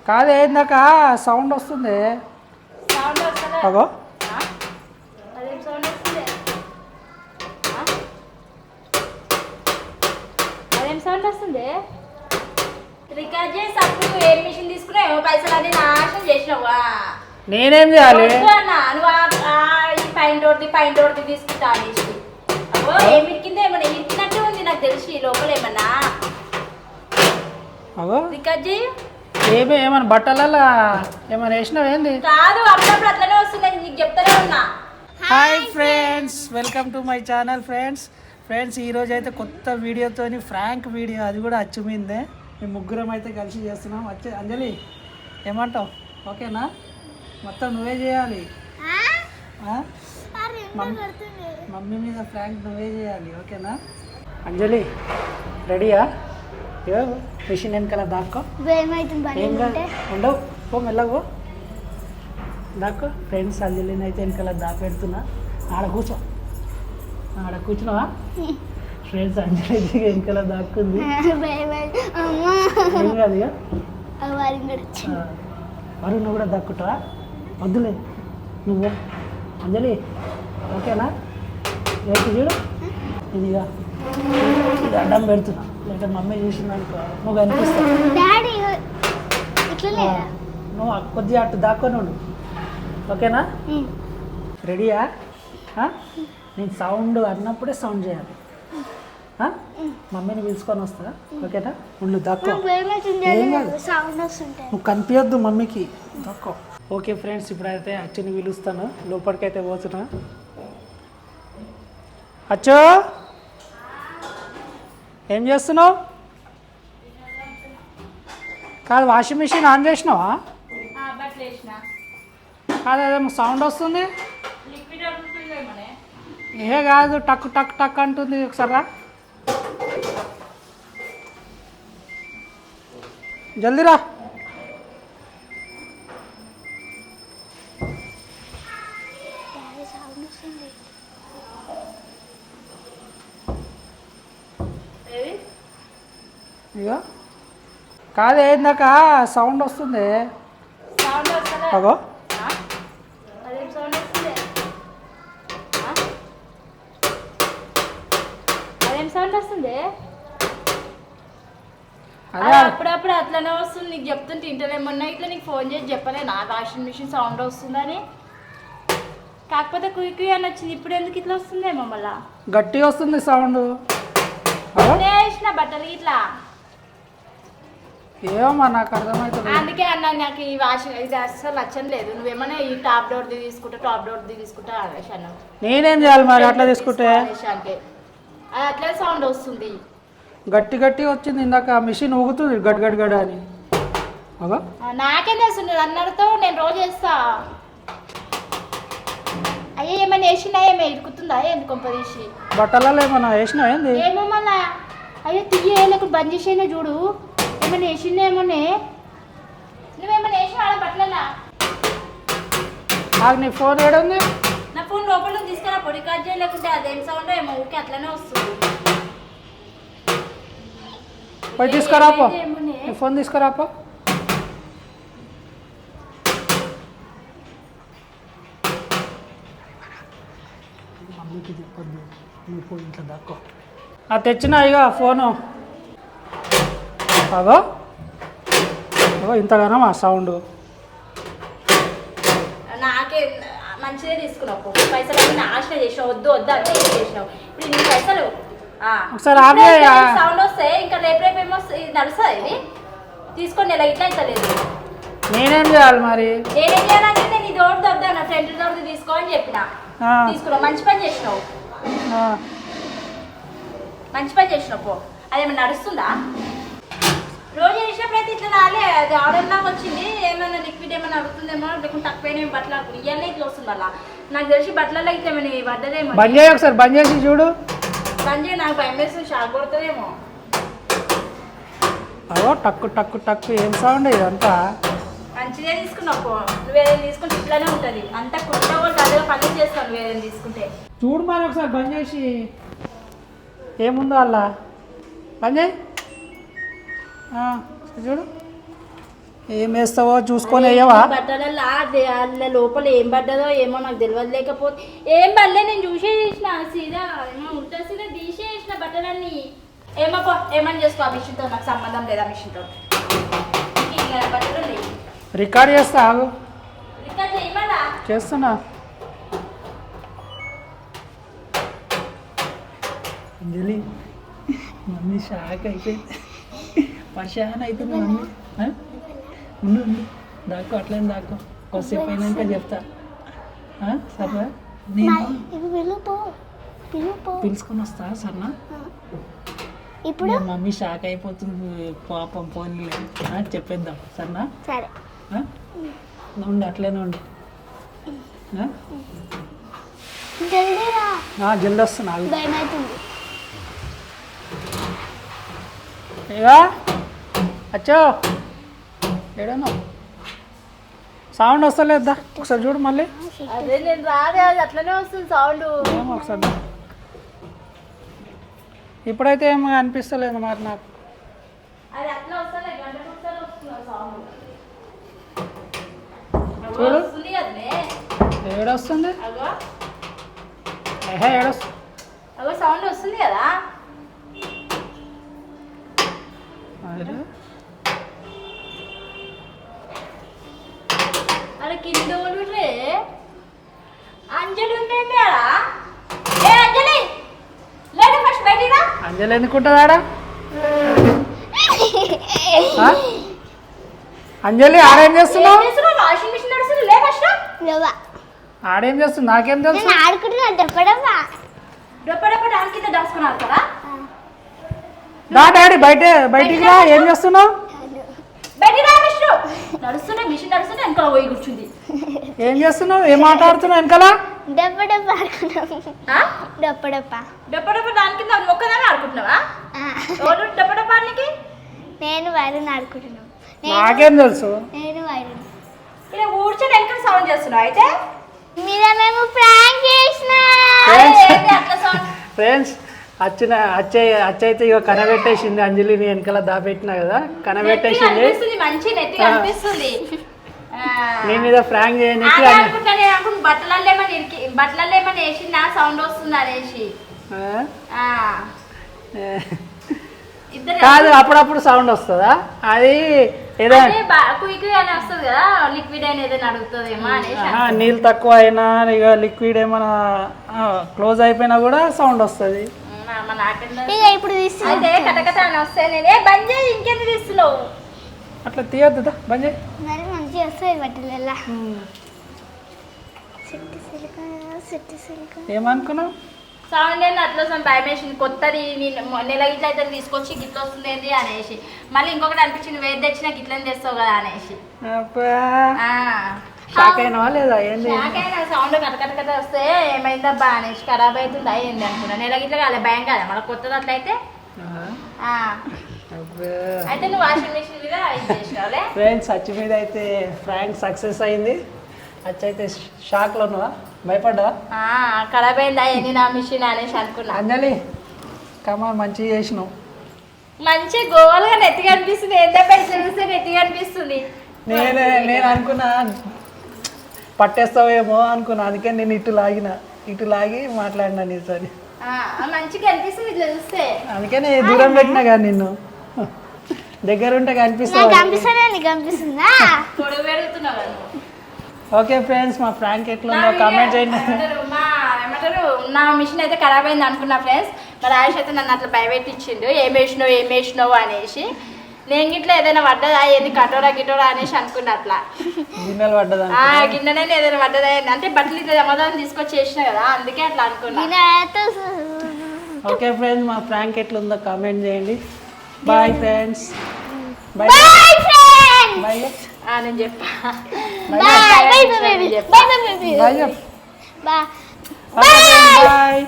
కాదు ఏందాక సౌండ్ వస్తుంది. సౌండ్ వస్తలే. అగో అదేం సౌండ్ వస్తుంది? అదేం సౌండ్ వస్తుంది? రికార్డ్ చేసి అప్పుడు ఏ మిషన్ తీసుకున్నావు? పైసలు అన్ని నాశనం చేసినావా? నేనేం చేయాలి? నువ్వు ఈ పైన రోడ్డు తీసుకుంటా అనేసి అగో ఏమి ఇరికిందో ఏమన్నా ఇరికినట్టు ఉంది నాకు తెలిసి లోపల ఏమన్నా. అగో రికార్డ్ చేయి. ఏమన్నా బట్టలలో ఏమైనా వేసినావు ఏంది? కాదు అప్పుడప్పుడు అట్లనే వస్తున్నాయి, నీకు చెప్తానే ఉన్నా. Hi friends, welcome to my channel. Friends ఈరోజు అయితే కొత్త వీడియోతోని ఫ్రాంక్ వీడియో, అది కూడా అచ్చుమిందే. మేము ముగ్గురం అయితే కలిసి చేస్తున్నాం. వచ్చే అంజలి ఏమంటావు? ఓకేనా? మొత్తం నువ్వే చేయాలి. మమ్మీ మీద ఫ్రాంక్ నువ్వే చేయాలి. ఓకేనా అంజలి? రెడీయా? మిషన్ వెనకాల దాక్కో. ఏం కాదు, ఉండవు, పో మెల్లగో దాక్కో. ఫ్రెండ్స్ అంజలిని అయితే వెనకాల దాపెడుతున్నా. ఆడ కూర్చున్నావా? ఫ్రెండ్స్ అంజలి వెనకాల దాక్కుంది. ఏం కాదు ఇక వరుణ్ కూడా దక్కుతావా? వద్దులే నువ్వు అంజలి. ఓకేనా? రేపు చూడు ఇదిగా ఇది అడ్డం పెడుతున్నా, లేదా మమ్మీ చూసిందనుకో నువ్వు కనిపిస్తావు. నువ్వు కొద్దిగా అటు దాక్కొని ఉండు. ఓకేనా? రెడీయా? నేను సౌండ్ అన్నప్పుడే సౌండ్ చేయాలి. మమ్మీని పిలుచుకొని వస్తా. ఓకేనా? ఉండు దాక్కో. ఏం కాదు, నువ్వు కనిపించద్దు మమ్మీకి. దాక్కో. ఓకే ఫ్రెండ్స్, ఇప్పుడైతే అచ్చుని పిలుస్తాను. లోపలికైతే పోతున్నా. అచ్చు ఏం చేస్తున్నావు? కాదు వాషింగ్ మిషన్ ఆన్ చేసినావా? కాదు అదేమో సౌండ్ వస్తుంది. ఏ కాదు, టక్ టక్ టక్ అంటుంది. ఒకసారి రా, జల్దీ రా. ఇక కాదు ఏందాక సౌండ్ వస్తుంది. అగో అదే అప్పుడప్పుడు అట్లనే వస్తుంది. నీకు చెప్తుంటే ఇంటర్నేమన్నా ఇట్లా నీకు ఫోన్ చేసి చెప్పలే నా వాషింగ్ మిషన్ సౌండ్ వస్తుందని. కాకపోతే కుయ్యి అని వచ్చింది. ఇప్పుడు ఎందుకు ఇట్లా వస్తుందేమో మళ్ళా గట్టిగా వస్తుంది సౌండ్. వేసిన బట్టలు ఇట్లా ఏమో నాకు అర్థమవుతుంది. అందుకే అన్నా నాకు ఈ వాషింగ్ ఇది అస్సలు నచ్చని లేదు. నువ్వేమన్నా ఈ టాప్ డోర్ది తీసుకుంటా అనేసి అన్నావు. నేనేం చేయాలి మరి అట్లా తీసుకుంటే? అంటే అది అట్లే సౌండ్ వస్తుంది. గట్టి వచ్చింది. ఇందాక మిషన్ ఊగుతుంది గడ్ గడ్ గడ్ అని. నాకేం తెలుస్తుంది? అన్నడితో నేను రోజు వేస్తా. అయ్యే ఏమైనా వేసినా ఏమో ఇరుకుతుందా? ఎందుకు కొంపదీసి బట్టలలో ఏమన్నా వేసినా ఏంది? ఏమో మళ్ళా అయ్యో తీయకు బంద్ చేసేనా చూడు. ఏమైనా వేసిందా ఏమోనే? నువ్వేమైనా వేసినా వాళ్ళ బట్టలలా? నాకు నీ ఫోన్ ఏడుంది? నా ఫోన్ లోపల తీసుకురా. పొడి కట్ చేయలేకుంటే అదేం సౌండ్ ఏమో ఊరికి అట్లనే వస్తుంది. పోయి తీసుకురాపో, నీ ఫోన్ తీసుకురాపో. మమ్మీకి చెప్పొద్దు, నీ ఫోన్ ఇంట్లో దాక్కో. తెచ్చినా ఇక ఫోను. అగో ఇంతగానో ఆ సౌండ్. నాకే మంచిదే తీసుకున్నావు. పైసలు అన్నీ నాశనం చేసినావు. వద్దు అంటే చేసినావు. ఇప్పుడు నీ పైసలు ఒకసారి సౌండ్ వస్తే ఇంకా రేపు ఏమో నడుస్తుంది. ఇది తీసుకొని ఇలా ఇట్లా అవుతలేదు. నేనేం చేయాలి మరి? నేనేం చేయాలంటే నేను ఇది ఒకటి వద్దా నా ఫ్రెండ్ దొరికి తీసుకో అని చెప్పిన. తీసుకున్నావు, మంచి పని చేసినావు. పో. అదేమన్నా నడుస్తుందా? రోజు చేసినప్పుడైతే ఇట్లా రాలే. అది ఆర్డర్ లాగా వచ్చింది. ఏమైనా లిక్విడ్ ఏమైనా అడుగుతుందేమో, లేకుంటే తక్కువైనా బట్టలు ఆడుతుంది. ఇవన్నీ ఇట్లా వస్తుంది. అలా నాకు తెలిసి బట్టలలో ఇట్లా ఏమైనా పడ్డదేమో. బంద్ చేయి, ఒకసారి బంద్ చేసి చూడు. బంద్ చేయి, నాకు భయం వేస్తుంది. షాక్ కొడుతుందేమో. అవో టక్కు ఏం సౌండ్ ఇదంతా? మంచిదే తీసుకున్నావు. నువ్వేదైనా తీసుకుంటే ఇట్లానే ఉంటుంది. అంతా కొత్త వాళ్ళు అదే పని చేస్తాను. నువ్వేదైనా తీసుకుంటే చూడు మరి ఒకసారి బంద్ చేసి ఏముందో అలా బంద్ చేయి. చూడు ఏం వేస్తావో చూసుకొని వేయవా? బట్టలలో అందులో లోపల ఏం పడ్డదో ఏమో నాకు తెలియదు. లేకపోతే ఏం పడలే, నేను చూసే చేసిన సీదా ఏమో ఉంటా సీదా తీసే చేసిన బట్టలన్నీ. ఏమో ఏమని చేసుకో, ఆ మిషన్తో నాకు సంబంధం లేదా మిషన్తో. బట్టలు లేవు. రికార్డ్ చేస్తా ఆగు. రికార్డ్ చేయమన్నా చేస్తున్నా. అంజలి మమ్మీ షాక్ అయిపోయింది, పరిశాన్ అవుతుంది మమ్మీ. ఉండు ఉండు దాక్కో, అట్లనే దాక్కో, కొద్దిసేపు అయినాక చెప్తా. సరే నేను పిలుచుకొని వస్తా సరేనా? ఇప్పుడు మమ్మీ షాక్ అయిపోతుంది పాపం, పోనీ చెప్పేద్దాం సరేనా? సరే ఉండు అట్లనే ఉండు. జల్ది వస్తున్నా. ఇగా అచ్చో ఏడన్నా సౌండ్ వస్తలేదా? ఒకసారి చూడు మళ్ళీ. అదే నేను రాదే, అది అట్లనే వస్తుంది సౌండ్. ఏమో ఒకసారి ఇప్పుడైతే ఏమో అనిపిస్తలేదు మరి నాకు. అది అట్లా వస్తలే, గంట ఒకసారి వస్తుంది సౌండ్. చూడు వస్తుంది కదనే. ఏడొస్తుంది, అగో ఏడొస్తుంది. అగో సౌండ్ వస్తుంది కదా. అలా కింద అంజలి ఉందండి ఆడ. ఏ అంజలి లేదు, ఫస్ట్ బయటిరా. అంజలి ఎందుకుంటుంది ఆడ? అంజలి ఆడేం చేస్తున్నావు? వాషింగ్ మిషన్ నడుస్తుంది, లే ఫస్ట్. ఆడేం చేస్తుంది నాకేం తెలుసు? ఆడుకుంటున్నా డప్పడప్ప డొప్ప దాని కింద దాచుకుని ఆడతారా? డాడీ బయటికి రా. ఏం చేస్తున్నావు? బయటికి రా మిషన్. నడుస్తున్నా మిషన్ నడుస్తున్నా వెనకాల పోయి కూర్చుంది. ఏం చేస్తున్నావు? ఏం మాట్లాడుతున్నావు వెనకాల? డప్పడప్ప ఆడుకున్నాం. డప్పడప్ప డొప్ప దాని కింద మొక్కదాన్ని ఆడుకుంటున్నావా? ఎవరు డొప్ప ఆడనికి? నేను వైరన్ ఆడుకుంటున్నాం. నాకేం తెలుసు? నేను వైరన్. ఇలా కూర్చొని వెనకాల సౌండ్ చేస్తున్నావు. అయితే మేము ప్రాంక్ చేసిన అట్లా సౌండ్. ఫ్రెండ్స్ అచ్చయితే ఇక కనబెట్టేసింది. అంజలిని వెనకాల దాపెట్టినా కదా, కనబెట్టేసింది. మంచి నెత్తి కనిపిస్తుంది. నీ మీద ఫ్రాంక్ చేయడానికి బట్టలలో ఏమని వేసి నా సౌండ్ వస్తుంది అనేసి. కాదు, అప్పుడప్పుడు సౌండ్ వస్తుందా? అది ఏదో క్విక్ అని వస్తుంది కదా, లిక్విడ్ అయినా ఏదైనా అడుగుతుందేమో అనేసి. నీళ్ళు తక్కువ అయినా ఇక లిక్విడ్ ఏమైనా క్లోజ్ అయిపోయినా కూడా సౌండ్ వస్తుంది. ఇప్పుడు అయితే కటకట అని వస్తే నేనే బంద్ చేయి, ఇంకెందుకు తీస్తున్నావు? అట్లా తీయద్దు, బంద్ చేయి. మరి మంచిగా వస్తుంది బట్టలు. ఏమనుకున్నావు? సౌండ్ ఏంది అట్లా భయం వేసింది. కొత్తది నెల గిట్ల అయితే తీసుకొచ్చి గిట్ల వస్తుంది ఏంటి అనేసి. మళ్ళీ ఇంకొకటి అనిపించింది, వేది తెచ్చినా గిట్లని తెస్తావు కదా అనేసి. షాక్ అయినవా లేదా? ఏంది సౌండ్ కటకట వస్తే ఏమైందబ్బా అనేసి, ఖరాబ్ అవుతుందా ఏంది అనుకున్నా. నెల గిట్ల కాలే, భయం కాదా మళ్ళీ కొత్తది అట్లయితే. అయితే నువ్వు వాషింగ్ మిషన్ మీద ఇది చేసినావులే. ఫ్రెండ్స్ అచ్చి మీద అయితే ఫ్రాంక్ సక్సెస్ అయింది. అచ్చయితే షాక్లో ఉన్నావా? భయపడ్డా? ఖరాబ్ అయిందా ఏంది నా మిషన్ అనేసి అనుకున్నా. అంజలి కమా మంచిగా చేసినావు. మంచి గోవాలుగా నెత్తిగా అనిపిస్తుంది. ఎంత పెడితే నెత్తిగా అనిపిస్తుంది. నేను అనుకున్నా పట్టేస్తావేమో అనుకున్నా, అందుకే నేను ఇటు లాగి మాట్లాడినా నీతోని. మంచిగా అనిపిస్తుంది ఇట్లా చూస్తే, అందుకే నేను దూరం పెట్టినా కానీ నిన్ను దగ్గర ఉంటే కనిపిస్తుంది. ఓకే ఫ్రెండ్స్, మా ఫ్రాంక్ ఎట్లుందో కామెంట్ చేయండి. ఏమంటారు, నా మిషన్ అయితే ఖరాబ్ అయింది అనుకున్నా ఫ్రెండ్స్. మరి ఆయుష్ అయితే నన్ను అట్లా భయపెట్టించిండు, ఏం వేసినావు అనేసి. నేను గిట్లా ఏదైనా పడ్డదా ఏది గిటోరా అనేసి అనుకున్నా. అట్లా గిన్నెలు పడ్డదా? గిన్నెనే ఏదైనా పడ్డదా అంటే బట్టలు ఇట్లా జమదాన్ని తీసుకొచ్చి చేసిన కదా, అందుకే అట్లా అనుకున్నా. ఓకే ఫ్రెండ్స్, మా ఫ్రాంక్ ఎట్లుందో కామెంట్ చేయండి. Bye friends. బాయ్ నేను చెప్పా. బాయ్.